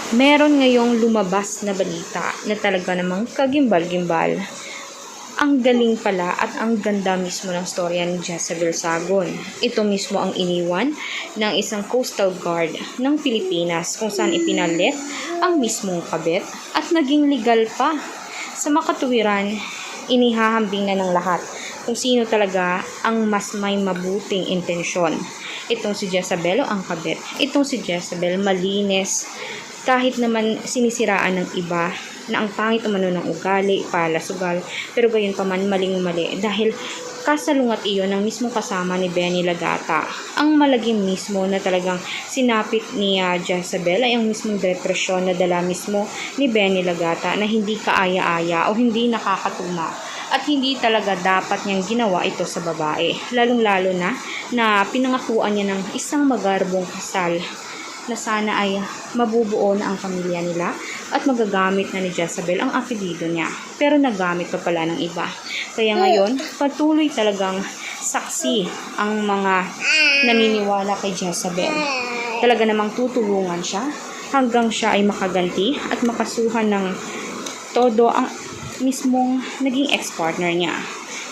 meron ngayong lumabas na balita na talaga namang kagimbal-gimbal. Ang galing pala at ang ganda mismo ng storya ni Jezabel Sagon. Ito mismo ang iniwan ng isang coastal guard ng Pilipinas kung saan ipinalit ang mismong kabit at naging legal pa. Sa makatuwiran, inihahambing na ng lahat kung sino talaga ang mas may mabuting intensyon. Itong si Jezabel o ang kabit. Itong si Jezabel malinis kahit naman sinisiraan ng iba na ang pangit umano ng ugali, palasugal, pero gayon pa man maling-mali dahil kasalungat iyon ng mismong kasama ni Benny Lagata. Ang malagim mismo na talagang sinapit ni Jezabel ay ang mismong depresyon na dala mismo ni Benny Lagata na hindi kaaya-aya o hindi nakakatuma at hindi talaga dapat niyang ginawa ito sa babae. Lalong-lalo na pinangakuan niya ng isang magarbong kasal na sana ay mabubuo na ang pamilya nila at magagamit na ni Jezabel ang apelido niya. Pero nagamit pa pala ng iba. Kaya ngayon, patuloy talagang saksi ang mga naniniwala kay Jezabel. Talaga namang tutulungan siya hanggang siya ay makaganti at makasuhan ng todo ang mismong naging ex-partner niya.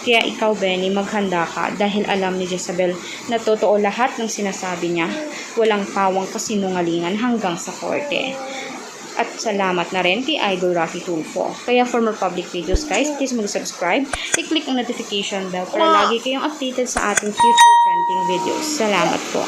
Kaya ikaw, Benny, maghanda ka dahil alam ni Jezabel na totoo lahat ng sinasabi niya. Walang pawang kasinungalingan hanggang sa korte. At salamat na rin kay Idol Rafi Tulfo. Kaya for more public videos, guys, please mag-subscribe. I-click ang notification bell para lagi kayong updated sa ating future trending videos. Salamat po.